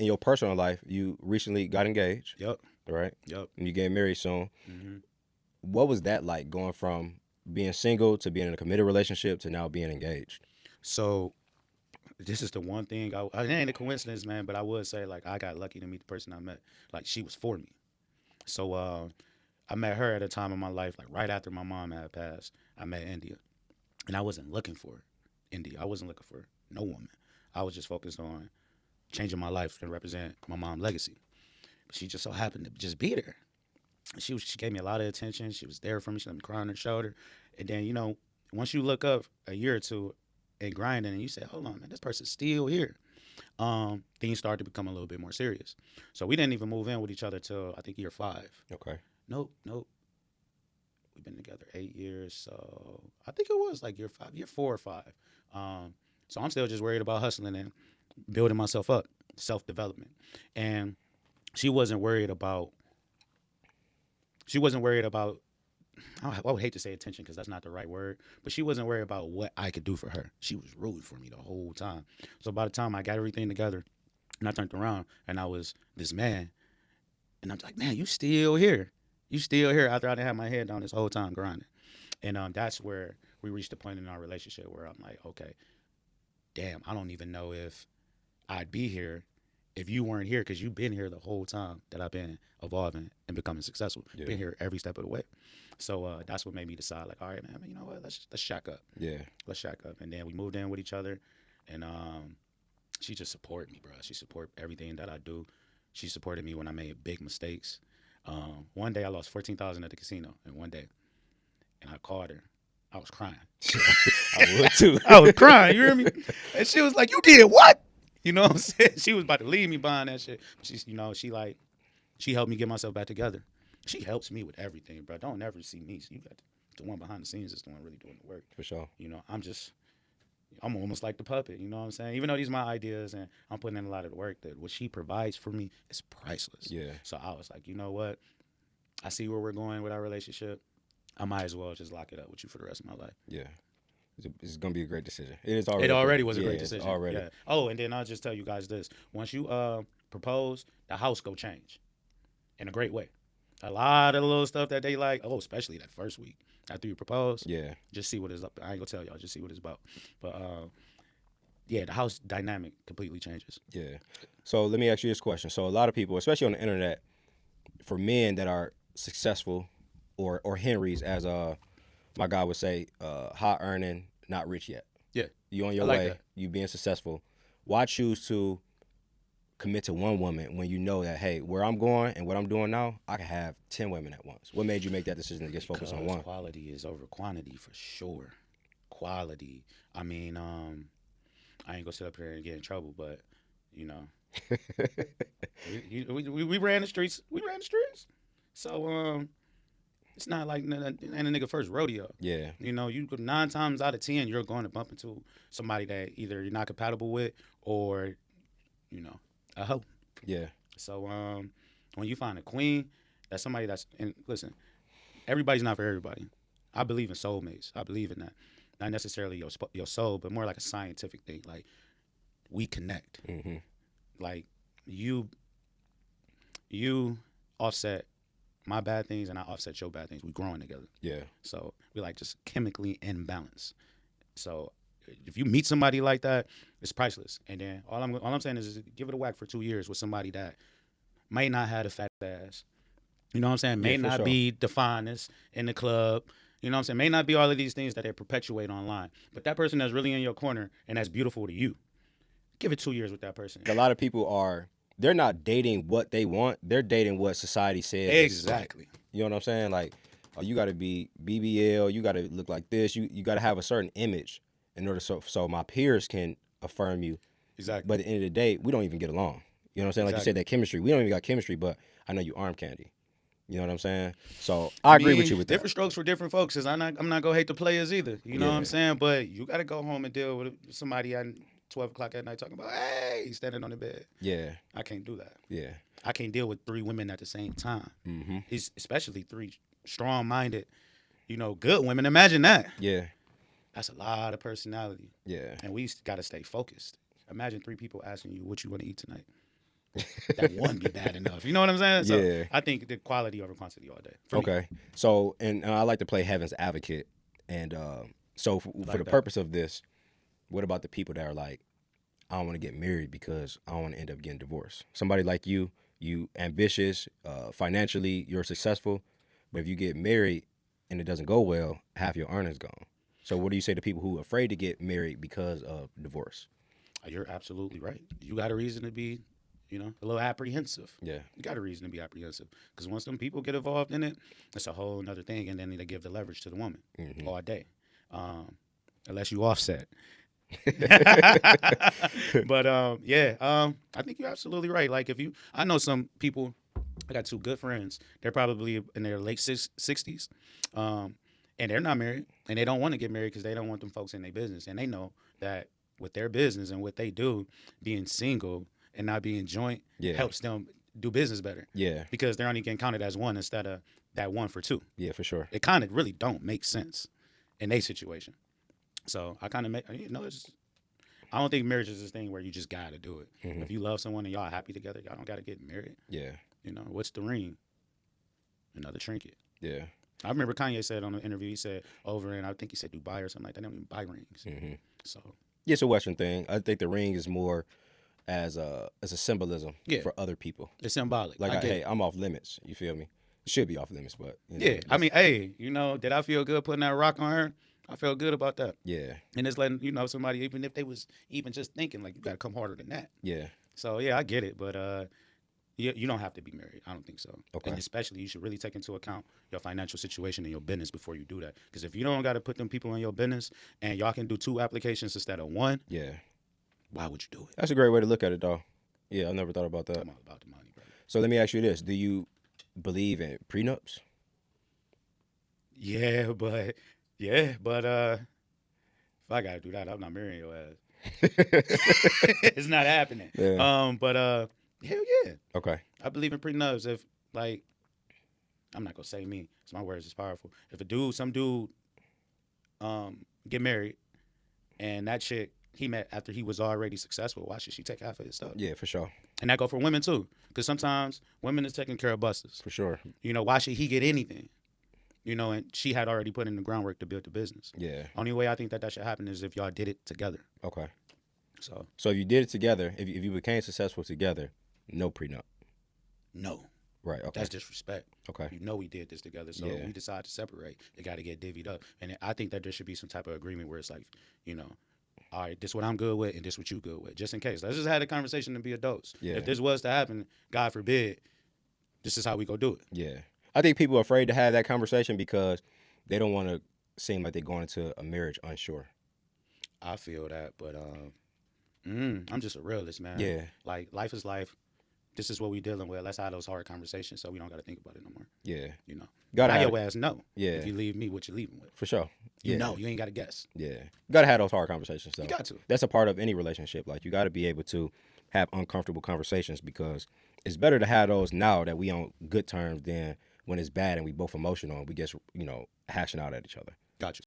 in your personal life, you recently got engaged, Yep. right? Yep. And you get married soon. hmm What was that like going from being single to being in a committed relationship to now being engaged? So this is the one thing it ain't a coincidence, man, but I would say like I got lucky to meet the person I met. Like she was for me. So I met her at a time in my life, like right after my mom had passed. I met India, and I wasn't looking for India. I wasn't looking for no woman. I was just focused on changing my life to represent my mom's legacy. But she just so happened to just be there. She gave me a lot of attention. She was there for me. She let me cry on her shoulder. And then once you look up a year or two and grinding, and you say, "Hold on, man, this person's still here." Things started to become a little bit more serious. So we didn't even move in with each other till I think year 5. Okay. Nope, nope. We've been together 8 years, so I think it was like year 5, year 4 or 5. So I'm still just worried about hustling and building myself up, self development. And she wasn't worried about. She wasn't worried about. I would hate to say attention because that's not the right word, but she wasn't worried about what I could do for her. She was rooting for me the whole time. So by the time I got everything together, and I turned around and I was this man, and I'm like, man, you still here? You still here after I didn't have my head down this whole time grinding? And that's where we reached a point in our relationship where I'm like, okay, damn, I don't even know if I'd be here if you weren't here because you've been here the whole time that I've been evolving and becoming successful. Yeah. Been here every step of the way. So that's what made me decide, like, all right, man, you know what? Let's shack up. Yeah. Let's shack up. And then we moved in with each other, and she just supported me, bro. She supported everything that I do. She supported me when I made big mistakes. One day I lost 14,000 at the casino in one day, and I called her. I was crying. I would too. I was crying. You hear me? And she was like, "You did what?" You know what I'm saying? She was about to leave me behind that shit. She helped me get myself back together. She helps me with everything, bro. Don't ever see me. You got the one behind the scenes is the one really doing the work. For sure. I'm almost like the puppet. You know what I'm saying? Even though these are my ideas and I'm putting in a lot of the work, that what she provides for me is priceless. Yeah. So I was like, you know what? I see where we're going with our relationship. I might as well just lock it up with you for the rest of my life. Yeah. It's going to be a great decision. It is already. It already was a great decision. Already. Yeah. Oh, and then I'll just tell you guys this: once you propose, the house go change in a great way. A lot of the little stuff that they like. Oh, especially that first week after you propose. Yeah. Just see what it's up. I ain't gonna tell y'all. Just see what it's about. But yeah, the house dynamic completely changes. Yeah. So let me ask you this question. So a lot of people, especially on the internet, for men that are successful or Henrys, as my guy would say, high earning, not rich yet. Yeah. You on your like way, that. you being successful. Why choose to commit to one woman when you know that, hey, where I'm going and what I'm doing now, I can have 10 women at once? What made you make that decision to just focus on one? Quality is over quantity for sure. Quality. I mean, I ain't gonna sit up here and get in trouble, but you know, we ran the streets. We ran the streets. So it's not like and a nigga first rodeo. Yeah. You know, 9 times out of 10 you're going to bump into somebody that either you're not compatible with or a hoe. Yeah. So when you find a queen, that's somebody and listen, everybody's not for everybody. I believe in soulmates. I believe in that. Not necessarily your soul, but more like a scientific thing. Like we connect. Mm-hmm. Like you offset my bad things and I offset your bad things. We growing together. Yeah. So we like just chemically in balance. So if you meet somebody like that, it's priceless. And then all I'm saying is give it a whack for 2 years with somebody that may not have a fat ass. You know what I'm saying? May not be the finest in the club. You know what I'm saying? May not be all of these things that they perpetuate online. But that person that's really in your corner and that's beautiful to you, give it 2 years with that person. A lot of people they're not dating what they want. They're dating what society says. Exactly. You know what I'm saying? Like, oh, you got to be BBL. You got to look like this. You got to have a certain image in order so my peers can affirm you. Exactly. But at the end of the day, we don't even get along. You know what I'm saying? Like you said, that chemistry. We don't even got chemistry, but I know you arm candy. You know what I'm saying? So I agree with you with different strokes for different folks. Cause I'm not gonna hate the players either. You know what I'm saying? But you gotta go home and deal with somebody at 12 o'clock at night talking about, hey, he's standing on the bed. Yeah. I can't do that. Yeah. I can't deal with 3 women at the same time. Mm-hmm. Especially 3 strong-minded, good women. Imagine that. Yeah. That's a lot of personality. Yeah. And we gotta stay focused. Imagine 3 people asking you what you want to eat tonight. that one be bad enough. You know what I'm saying? So Yeah. I think the quality over quantity all day. For me. Okay. So, and I like to play heaven's advocate. And so, for Like the that. purpose of this, what about the people that are like, I don't want to get married because I don't want to end up getting divorced? Somebody like you ambitious, financially, you're successful, but if you get married and it doesn't go well, half your earnings gone. So, what do you say to people who are afraid to get married because of divorce? You're absolutely right. You got a reason to be, a little apprehensive. Yeah. You got a reason to be apprehensive because once them people get involved in it, it's a whole another thing, and then they give the leverage to the woman all day, unless you offset. But I think you're absolutely right. Like I know some people. I got two good friends. They're probably in their late 60s, and they're not married, and they don't want to get married because they don't want them folks in their business, and they know that with their business and what they do, being single and not being joint helps them do business better. Yeah. Because they're only getting counted as one instead of that one for two. Yeah, for sure. It kind of really don't make sense in their situation. So I kind of I don't think marriage is this thing where you just got to do it. If you love someone and y'all happy together, y'all don't got to get married. Yeah. What's the ring? Another trinket. Yeah. I remember Kanye said on the interview, he said over in, I think he said Dubai or something like that, they don't even buy rings. So yeah, it's a Western thing. I think the ring is more as a symbolism for other people. It's symbolic. Like, hey, I'm off limits. You feel me? It should be off limits, but I mean, hey, did I feel good putting that rock on her? I felt good about that. Yeah. And it's letting somebody, even if they was even just thinking, like, you got to come harder than that. Yeah. So yeah, I get it, but you don't have to be married. I don't think so. Okay. And especially, you should really take into account your financial situation and your business before you do that. Because if you don't got to put them people in your business and y'all can do 2 applications instead of 1, why would you do it? That's a great way to look at it, though. Yeah, I never thought about that. I'm all about the money, brother. So let me ask you this: do you believe in prenups? Yeah, but if I gotta do that, I'm not marrying your ass. It's not happening. Yeah. But hell yeah. Okay. I believe in prenups. If I'm not gonna say me, so my words is powerful. If some dude, get married, and that chick he met after he was already successful, why should she take half of his stuff? Yeah, for sure. And that go for women too, because sometimes women is taking care of busters. For sure. Why should he get anything? And she had already put in the groundwork to build the business. Yeah. Only way I think that should happen is if y'all did it together. Okay. So if you did it together, if you became successful together, no prenup. No. Right. Okay. That's disrespect. Okay. We did this together. So if we decide to separate, it got to get divvied up. And I think that there should be some type of agreement where it's like, all right, this is what I'm good with and this is what you good with, just in case. Let's just have a conversation and be adults. Yeah. If this was to happen, God forbid, this is how we go do it. Yeah. I think people are afraid to have that conversation because they don't want to seem like they're going into a marriage unsure. I feel that, but I'm just a realist, man. Yeah. Like, life is life. This is what we dealing with. Let's have those hard conversations so we don't got to think about it no more. Yeah. Gotta have your ass know. Yeah. If you leave me, what you leaving with. For sure. You ain't got to guess. Yeah. Got to have those hard conversations, though. You got to. That's a part of any relationship. Like, you got to be able to have uncomfortable conversations because it's better to have those now that we on good terms than when it's bad and we both emotional and we just, hashing out at each other.